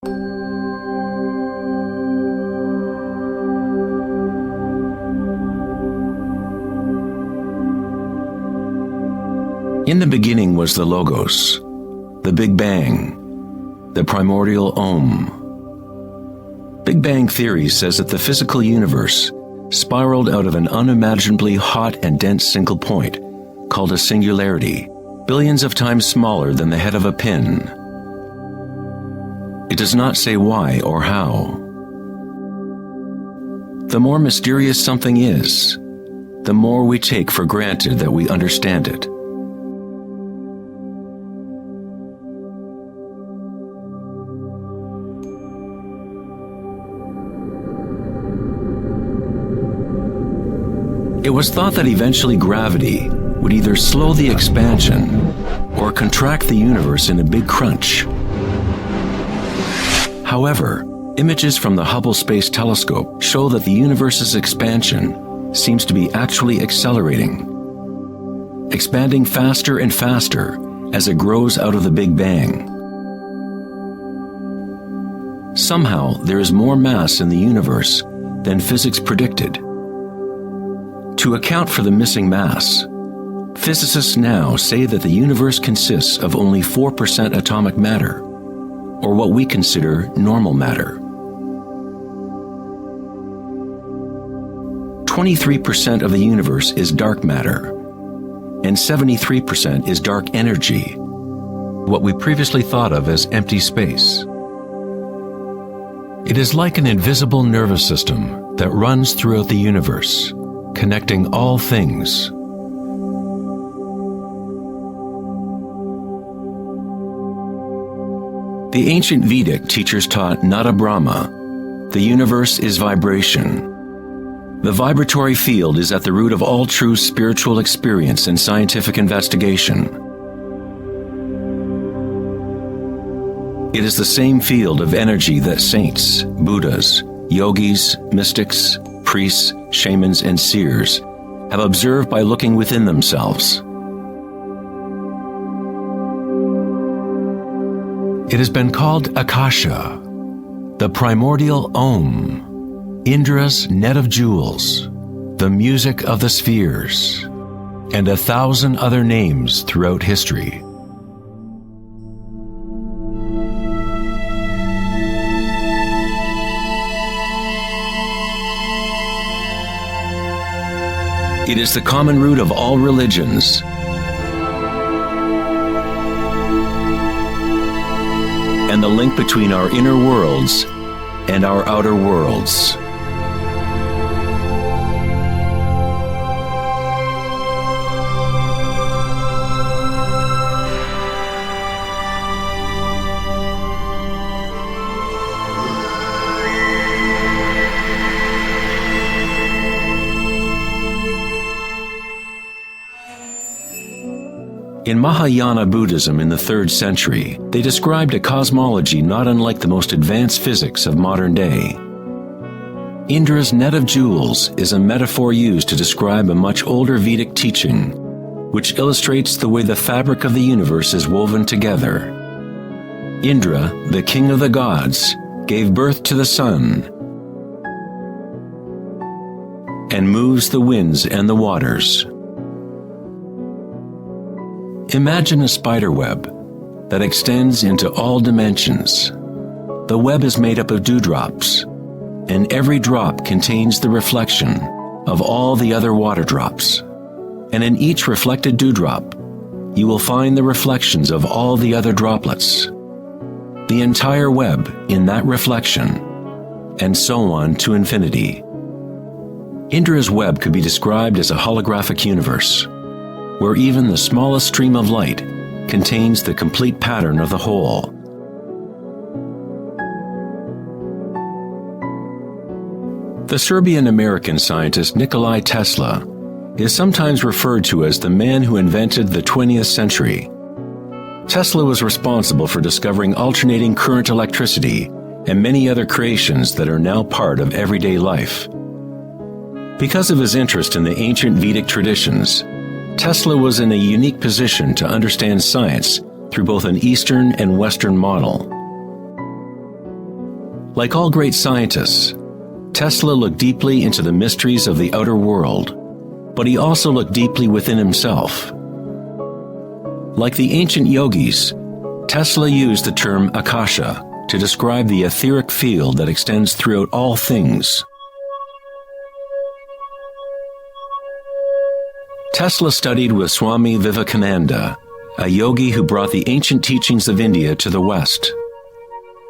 In the beginning was the Logos, the Big Bang, the primordial Om. Big Bang theory says that the physical universe spiraled out of an unimaginably hot and dense single point, called a singularity, billions of times smaller than the head of a pin. It does not say why or how. The more mysterious something is, the more we take for granted that we understand it. It was thought that eventually gravity would either slow the expansion or contract the universe in a big crunch. However, images from the Hubble Space Telescope show that the universe's expansion seems to be actually accelerating, expanding faster and faster as it grows out of the Big Bang. Somehow, there is more mass in the universe than physics predicted. To account for the missing mass, physicists now say that the universe consists of only 4% atomic matter, or what we consider normal matter. 23% of the universe is dark matter, and 73% is dark energy, what we previously thought of as empty space. It is like an invisible nervous system that runs throughout the universe, connecting all things. The ancient Vedic teachers taught Nada Brahma, the universe is vibration. The vibratory field is at the root of all true spiritual experience and scientific investigation. It is the same field of energy that saints, Buddhas, yogis, mystics, priests, shamans, and seers have observed by looking within themselves. It has been called Akasha, the primordial Om, Indra's net of jewels, the music of the spheres, and 1,000 other names throughout history. It is the common root of all religions. And the link between our inner worlds and our outer worlds. In Mahayana Buddhism in the 3rd century, they described a cosmology not unlike the most advanced physics of modern day. Indra's net of jewels is a metaphor used to describe a much older Vedic teaching, which illustrates the way the fabric of the universe is woven together. Indra, the king of the gods, gave birth to the sun and moves the winds and the waters. Imagine a spider web that extends into all dimensions. The web is made up of dewdrops, and every drop contains the reflection of all the other water drops. And in each reflected dewdrop, you will find the reflections of all the other droplets. The entire web in that reflection, and so on to infinity. Indra's web could be described as a holographic universe, where even the smallest stream of light contains the complete pattern of the whole. The Serbian-American scientist Nikola Tesla is sometimes referred to as the man who invented the 20th century. Tesla was responsible for discovering alternating current electricity and many other creations that are now part of everyday life. Because of his interest in the ancient Vedic traditions, Tesla was in a unique position to understand science through both an Eastern and Western model. Like all great scientists, Tesla looked deeply into the mysteries of the outer world, but he also looked deeply within himself. Like the ancient yogis, Tesla used the term Akasha to describe the etheric field that extends throughout all things. Tesla studied with Swami Vivekananda, a yogi who brought the ancient teachings of India to the West.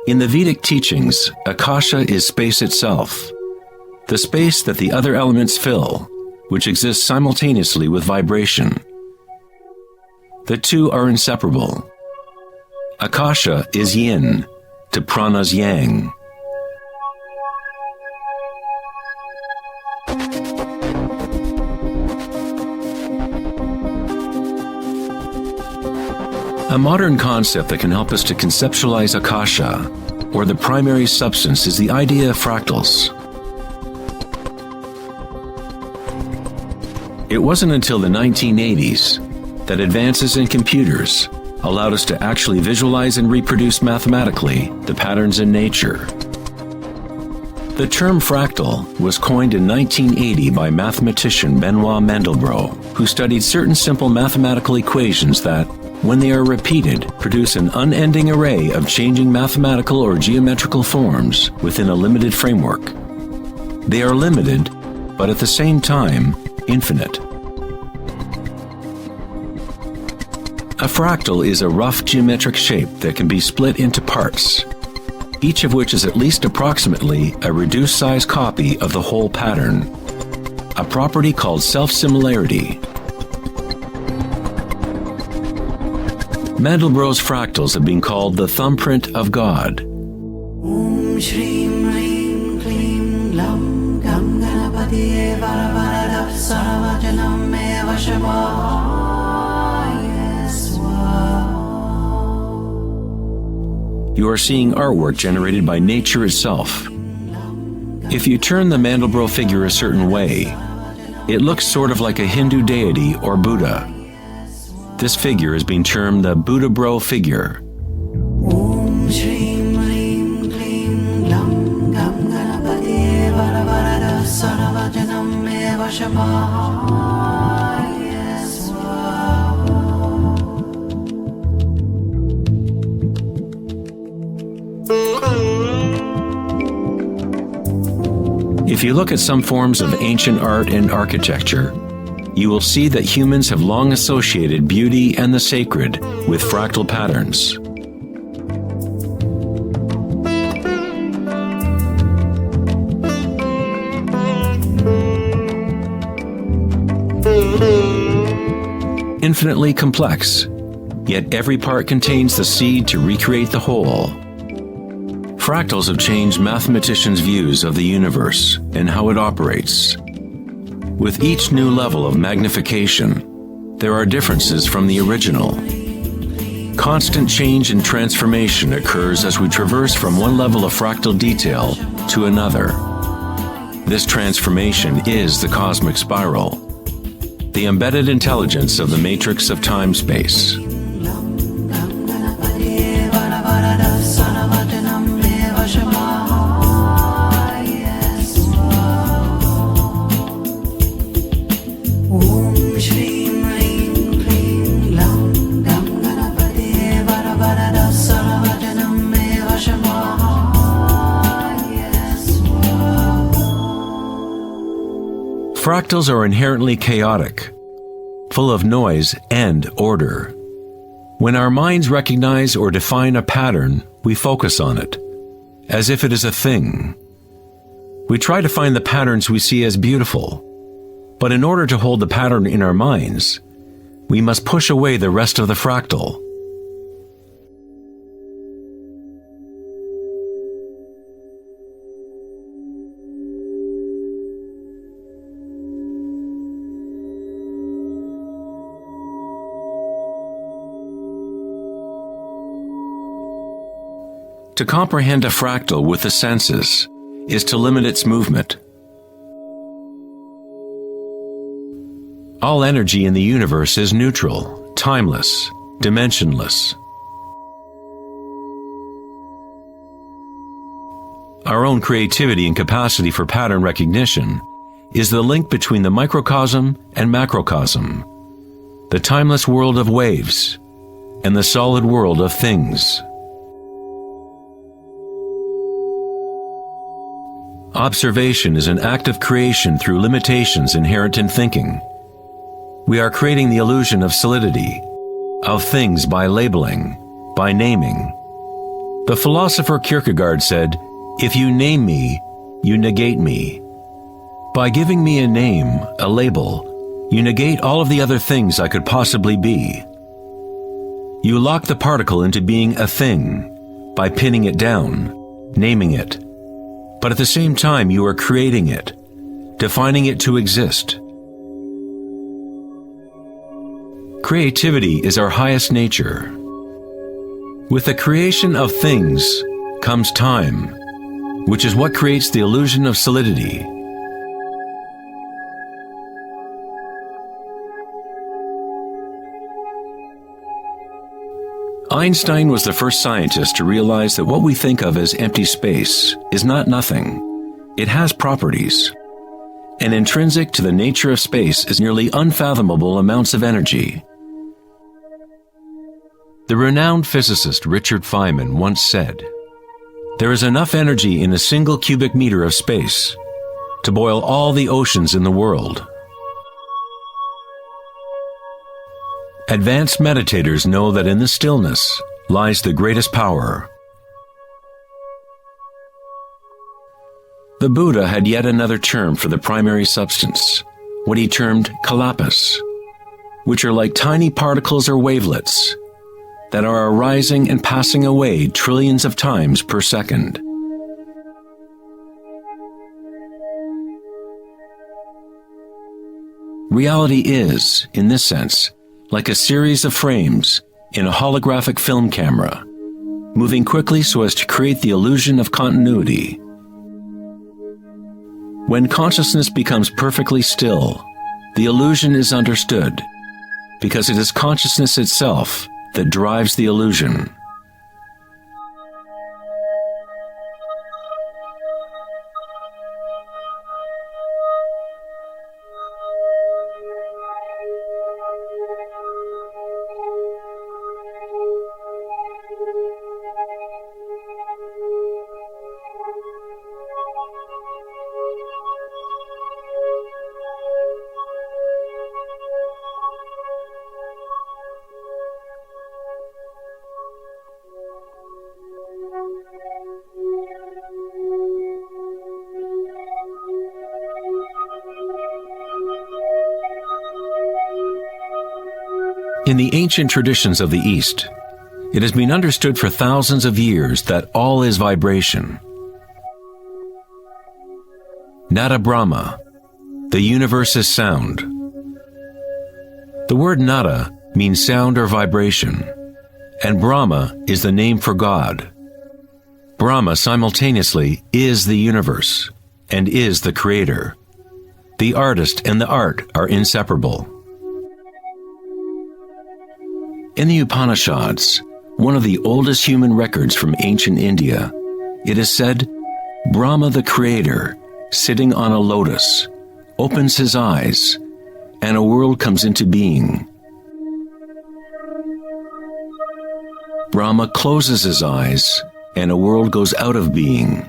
In the Vedic teachings, Akasha is space itself, the space that the other elements fill, which exists simultaneously with vibration. The two are inseparable. Akasha is yin to prana's yang. A modern concept that can help us to conceptualize Akasha, or the primary substance, is the idea of fractals. It wasn't until the 1980s that advances in computers allowed us to actually visualize and reproduce mathematically the patterns in nature. The term fractal was coined in 1980 by mathematician Benoit Mandelbrot, who studied certain simple mathematical equations that, when they are repeated, produce an unending array of changing mathematical or geometrical forms within a limited framework. They are limited, but at the same time, infinite. A fractal is a rough geometric shape that can be split into parts, each of which is at least approximately a reduced size copy of the whole pattern, a property called self-similarity. Mandelbrot's fractals have been called the thumbprint of God. Om Shrim Rim Klim Lam Gam Ganapatiye Varavarada Saravajanam Eva Shavaya Swaha. You are seeing artwork generated by nature itself. If you turn the Mandelbrot figure a certain way, it looks sort of like a Hindu deity or Buddha. This figure is being termed the Buddha-bro figure. Om Shrim Rim Klim Lam Gam Ganapatiye Varavarada Saravajanam Eva Shavaya Swaha. If you look at some forms of ancient art and architecture, you will see that humans have long associated beauty and the sacred with fractal patterns. Infinitely complex, yet every part contains the seed to recreate the whole. Fractals have changed mathematicians' views of the universe and how it operates. With each new level of magnification, there are differences from the original. Constant change and transformation occurs as we traverse from one level of fractal detail to another. This transformation is the cosmic spiral, the embedded intelligence of the matrix of time-space. Fractals are inherently chaotic, full of noise and order. When our minds recognize or define a pattern, we focus on it, as if it is a thing. We try to find the patterns we see as beautiful, but in order to hold the pattern in our minds, we must push away the rest of the fractal. To comprehend a fractal with the senses is to limit its movement. All energy in the universe is neutral, timeless, dimensionless. Our own creativity and capacity for pattern recognition is the link between the microcosm and macrocosm, the timeless world of waves and the solid world of things. Observation is an act of creation through limitations inherent in thinking. We are creating the illusion of solidity, of things by labeling, by naming. The philosopher Kierkegaard said, "If you name me, you negate me." By giving me a name, a label, you negate all of the other things I could possibly be. You lock the particle into being a thing by pinning it down, naming it. But at the same time, you are creating it, defining it to exist. Creativity is our highest nature. With the creation of things comes time, which is what creates the illusion of solidity. Einstein was the first scientist to realize that what we think of as empty space is not nothing. It has properties. And intrinsic to the nature of space is nearly unfathomable amounts of energy. The renowned physicist Richard Feynman once said, "There is enough energy in a single cubic meter of space to boil all the oceans in the world." Advanced meditators know that in the stillness lies the greatest power. The Buddha had yet another term for the primary substance, what he termed kalpas, which are like tiny particles or wavelets that are arising and passing away trillions of times per second. Reality is, in this sense, like a series of frames in a holographic film camera, moving quickly so as to create the illusion of continuity. When consciousness becomes perfectly still, the illusion is understood, because it is consciousness itself that drives the illusion. In the ancient traditions of the East, it has been understood for thousands of years that all is vibration. Nada Brahma, the universe is sound. The word nada means sound or vibration, and Brahma is the name for God. Brahma simultaneously is the universe and is the creator. The artist and the art are inseparable. In the Upanishads, one of the oldest human records from ancient India, it is said, Brahma the creator, sitting on a lotus, opens his eyes, and a world comes into being. Brahma closes his eyes, and a world goes out of being.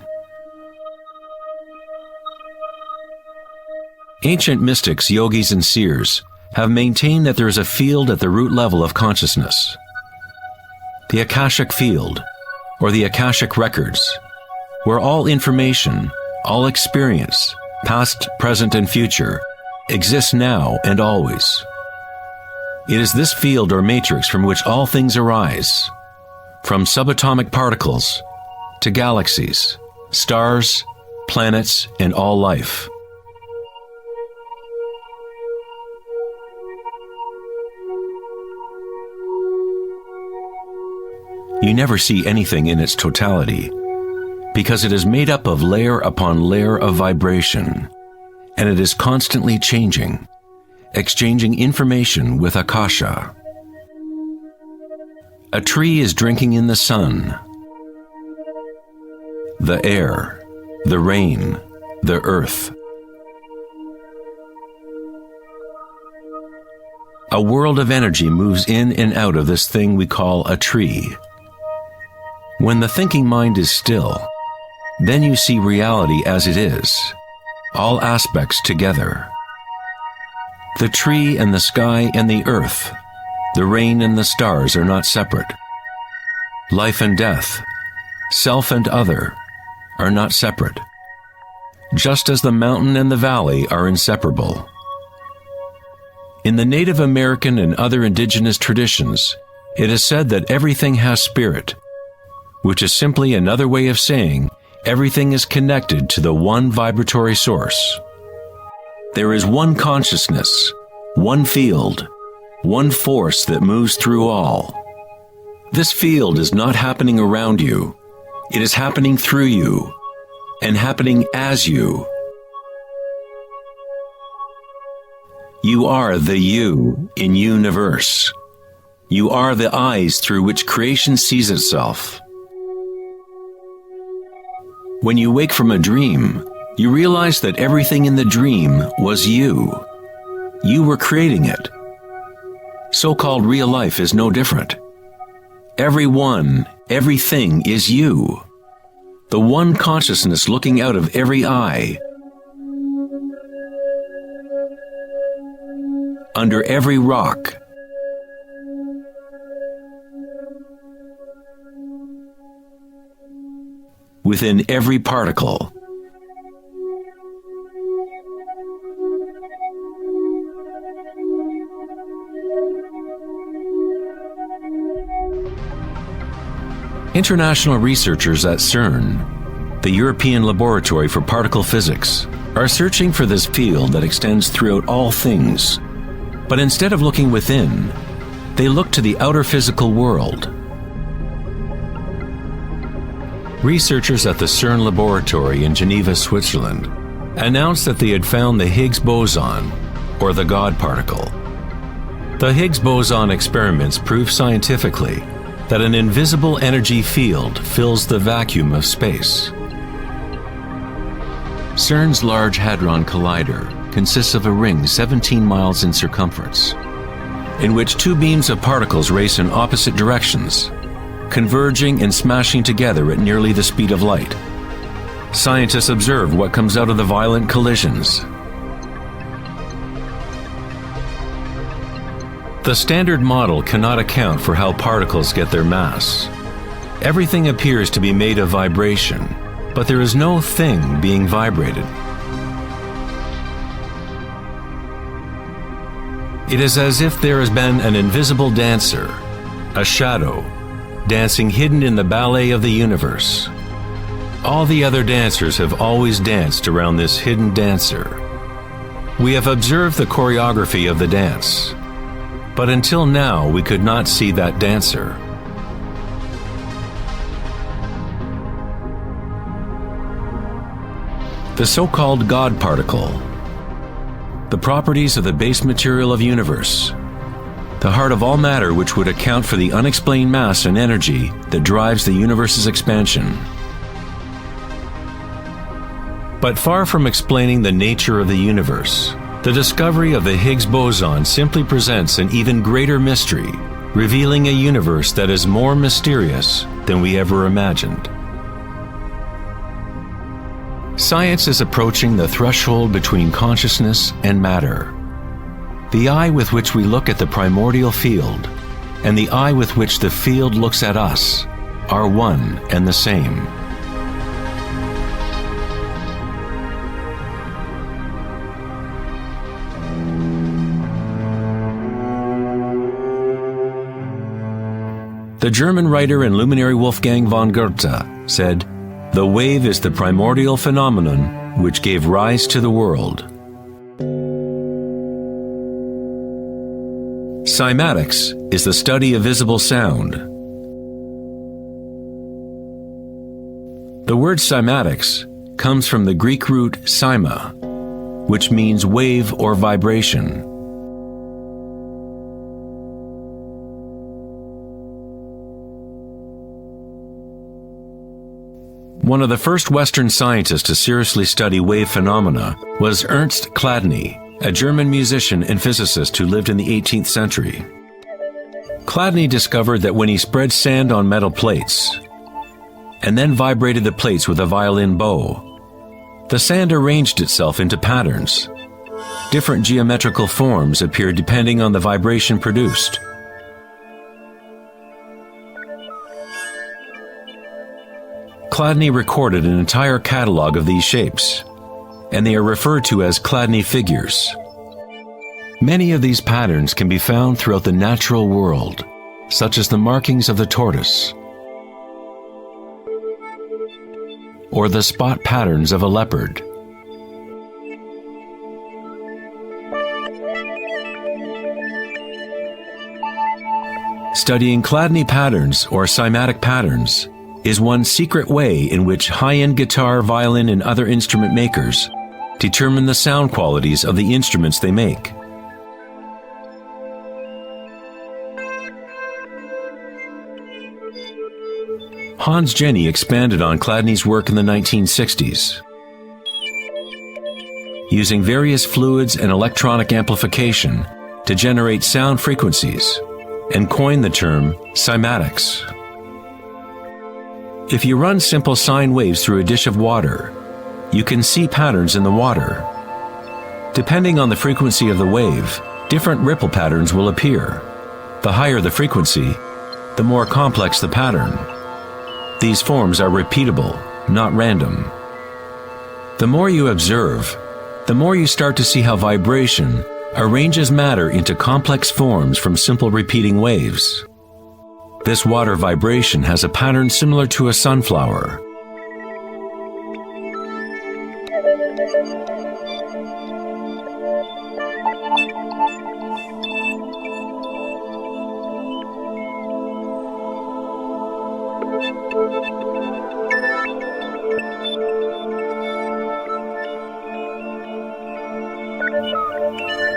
Ancient mystics, yogis, and seers have maintained that there is a field at the root level of consciousness. The Akashic field, or the Akashic records, where all information, all experience, past, present, and future, exists now and always. It is this field or matrix from which all things arise, from subatomic particles to galaxies, stars, planets, and all life. You never see anything in its totality, because it is made up of layer upon layer of vibration, and it is constantly changing, exchanging information with Akasha. A tree is drinking in the sun, the air, the rain, the earth. A world of energy moves in and out of this thing we call a tree. When the thinking mind is still, then you see reality as it is, all aspects together. The tree and the sky and the earth, the rain and the stars are not separate. Life and death, self and other, are not separate, just as the mountain and the valley are inseparable. In the Native American and other indigenous traditions, it is said that everything has spirit, which is simply another way of saying everything is connected to the one vibratory source. There is one consciousness, one field, one force that moves through all. This field is not happening around you. It is happening through you and happening as you. You are the you in universe. You are the eyes through which creation sees itself. When you wake from a dream, you realize that everything in the dream was you. You were creating it. So-called real life is no different. Everyone, everything is you. The one consciousness looking out of every eye. Under every rock. Within every particle. International researchers at CERN, the European Laboratory for Particle Physics, are searching for this field that extends throughout all things. But instead of looking within, they look to the outer physical world. Researchers at the CERN laboratory in Geneva, Switzerland, announced that they had found the Higgs boson, or the God particle. The Higgs boson experiments prove scientifically that an invisible energy field fills the vacuum of space. CERN's Large Hadron Collider consists of a ring 17 miles in circumference, in which two beams of particles race in opposite directions, converging and smashing together at nearly the speed of light. Scientists observe what comes out of the violent collisions. The standard model cannot account for how particles get their mass. Everything appears to be made of vibration, but there is no thing being vibrated. It is as if there has been an invisible dancer, a shadow, dancing hidden in the ballet of the universe. All the other dancers have always danced around this hidden dancer. We have observed the choreography of the dance, but until now we could not see that dancer. The so-called God particle, the properties of the base material of universe, the heart of all matter which would account for the unexplained mass and energy that drives the universe's expansion. But far from explaining the nature of the universe, the discovery of the Higgs boson simply presents an even greater mystery, revealing a universe that is more mysterious than we ever imagined. Science is approaching the threshold between consciousness and matter. The eye with which we look at the primordial field and the eye with which the field looks at us are one and the same. The German writer and luminary Wolfgang von Goethe said, "The wave is the primordial phenomenon which gave rise to the world." Cymatics is the study of visible sound. The word cymatics comes from the Greek root cyma, which means wave or vibration. One of the first Western scientists to seriously study wave phenomena was Ernst Chladni, a German musician and physicist who lived in the 18th century. Chladni discovered that when he spread sand on metal plates and then vibrated the plates with a violin bow, the sand arranged itself into patterns. Different geometrical forms appeared depending on the vibration produced. Chladni recorded an entire catalog of these shapes, and they are referred to as Chladni figures. Many of these patterns can be found throughout the natural world, such as the markings of the tortoise, or the spot patterns of a leopard. Studying Chladni patterns or cymatic patterns is one secret way in which high-end guitar, violin, and other instrument makers determine the sound qualities of the instruments they make. Hans Jenny expanded on Chladni's work in the 1960s. Using various fluids and electronic amplification to generate sound frequencies, and coined the term cymatics. If you run simple sine waves through a dish of water, you can see patterns in the water. Depending on the frequency of the wave, different ripple patterns will appear. The higher the frequency, the more complex the pattern. These forms are repeatable, not random. The more you observe, the more you start to see how vibration arranges matter into complex forms from simple repeating waves. This water vibration has a pattern similar to a sunflower.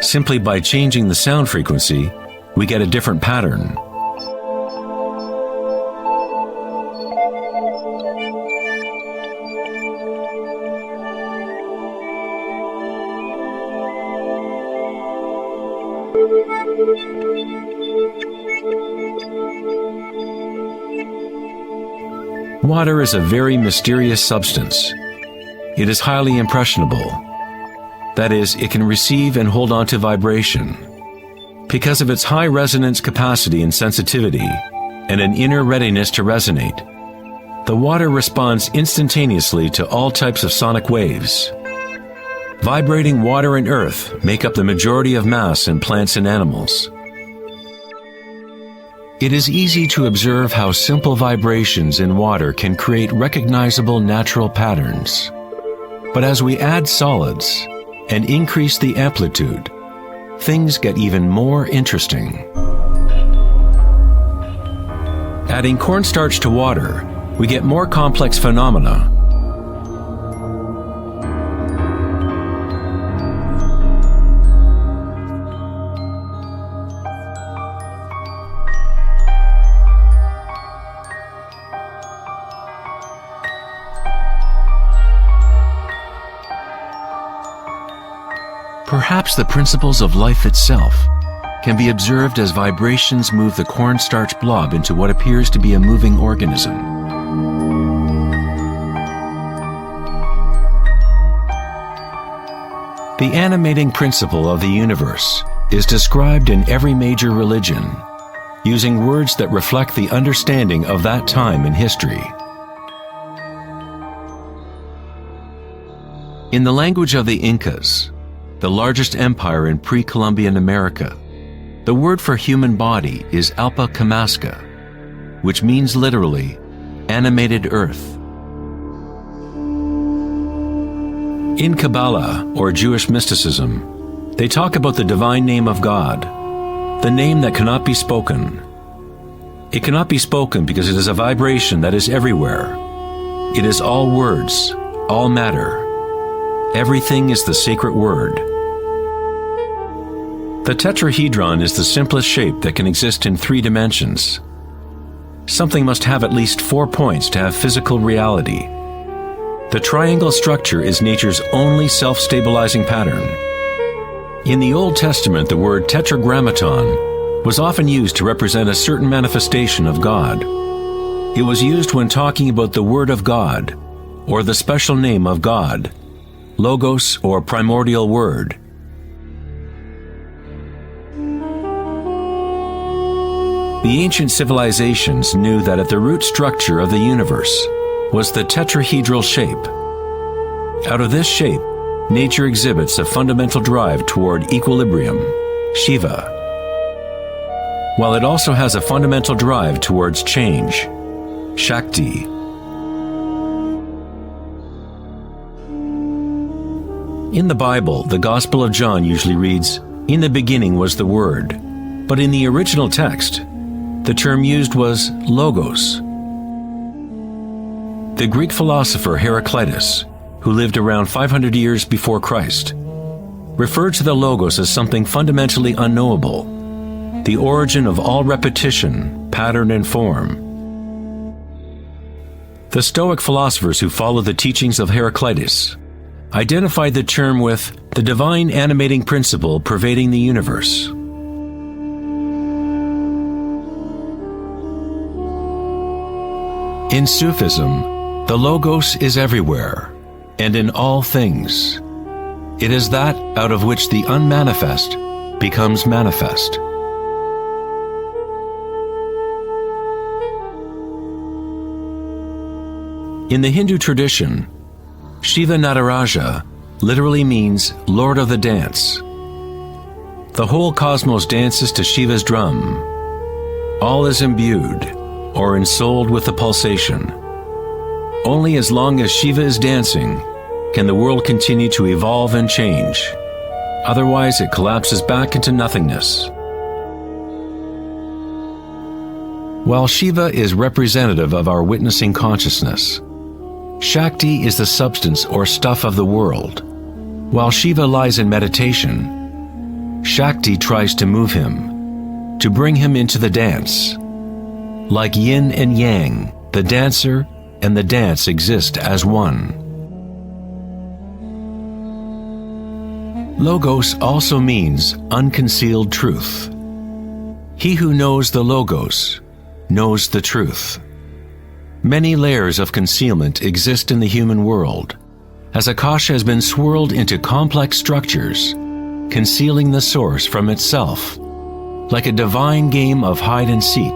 Simply by changing the sound frequency, we get a different pattern. Water is a very mysterious substance. It is highly impressionable. That is, it can receive and hold on to vibration. Because of its high resonance capacity and sensitivity, and an inner readiness to resonate, the water responds instantaneously to all types of sonic waves. Vibrating water and earth make up the majority of mass in plants and animals. It is easy to observe how simple vibrations in water can create recognizable natural patterns. But as we add solids and increase the amplitude, things get even more interesting. Adding cornstarch to water, we get more complex phenomena. Perhaps the principles of life itself can be observed as vibrations move the cornstarch blob into what appears to be a moving organism. The animating principle of the universe is described in every major religion, using words that reflect the understanding of that time in history. In the language of the Incas, the largest empire in pre-Columbian America, the word for human body is Alpa Kamasca, which means literally, animated earth. In Kabbalah, or Jewish mysticism, they talk about the divine name of God, the name that cannot be spoken. It cannot be spoken because it is a vibration that is everywhere. It is all words, all matter. Everything is the sacred word. The tetrahedron is the simplest shape that can exist in 3 dimensions. Something must have at least 4 points to have physical reality, The triangle structure is nature's only self-stabilizing pattern. In the Old Testament, the word tetragrammaton was often used to represent a certain manifestation of God. It was used when talking about the Word of God, or the special name of God, Logos or primordial Word. The ancient civilizations knew that at the root structure of the universe was the tetrahedral shape. Out of this shape, nature exhibits a fundamental drive toward equilibrium, Shiva, while it also has a fundamental drive towards change, Shakti. In the Bible, the Gospel of John usually reads, "In the beginning was the Word," but in the original text, the term used was logos. The Greek philosopher Heraclitus, who lived around 500 years before Christ, referred to the logos as something fundamentally unknowable, the origin of all repetition, pattern, and form. The Stoic philosophers who followed the teachings of Heraclitus identified the term with the divine animating principle pervading the universe. In Sufism, the Logos is everywhere and in all things. It is that out of which the unmanifest becomes manifest. In the Hindu tradition, Shiva Nataraja literally means Lord of the Dance. The whole cosmos dances to Shiva's drum. All is imbued or ensouled with the pulsation. Only as long as Shiva is dancing can the world continue to evolve and change. Otherwise, it collapses back into nothingness. While Shiva is representative of our witnessing consciousness, Shakti is the substance or stuff of the world. While Shiva lies in meditation, Shakti tries to move him, to bring him into the dance. Like yin and yang, the dancer and the dance exist as one. Logos also means unconcealed truth. He who knows the Logos knows the truth. Many layers of concealment exist in the human world, as Akasha has been swirled into complex structures, concealing the source from itself. Like a divine game of hide and seek,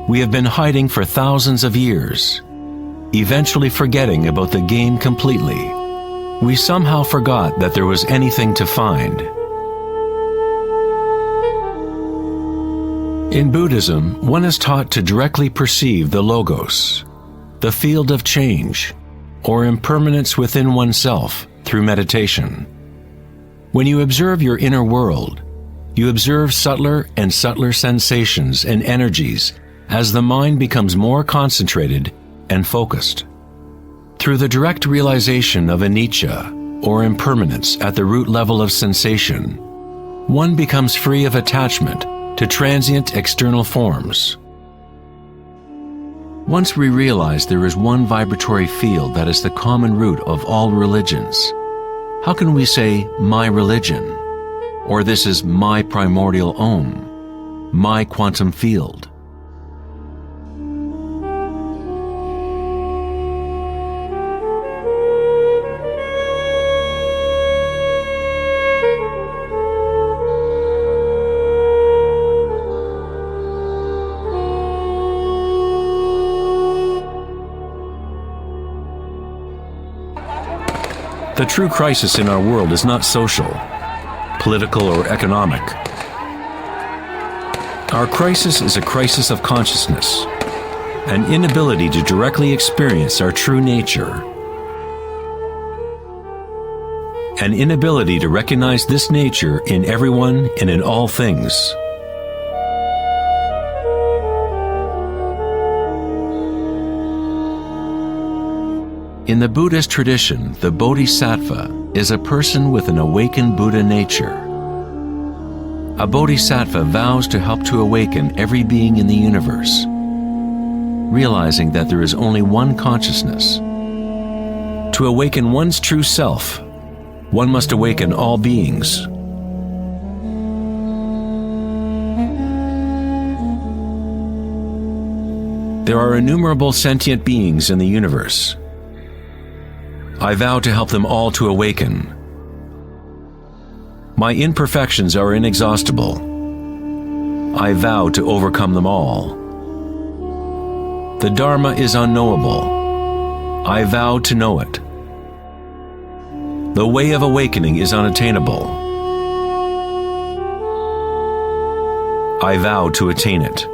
we have been hiding for thousands of years, eventually forgetting about the game completely. We somehow forgot that there was anything to find. In Buddhism, one is taught to directly perceive the Logos, the field of change, or impermanence within oneself through meditation. When you observe your inner world, you observe subtler and subtler sensations and energies as the mind becomes more concentrated and focused. Through the direct realization of anicca, or impermanence at the root level of sensation, one becomes free of attachment to transient external forms. Once we realize there is one vibratory field that is the common root of all religions, how can we say, my religion, or this is my primordial Om, my quantum field? The true crisis in our world is not social, political, or economic. Our crisis is a crisis of consciousness, an inability to directly experience our true nature, an inability to recognize this nature in everyone and in all things. In the Buddhist tradition, the Bodhisattva is a person with an awakened Buddha nature. A Bodhisattva vows to help to awaken every being in the universe, realizing that there is only one consciousness. To awaken one's true self, one must awaken all beings. There are innumerable sentient beings in the universe. I vow to help them all to awaken. My imperfections are inexhaustible. I vow to overcome them all. The Dharma is unknowable. I vow to know it. The way of awakening is unattainable. I vow to attain it.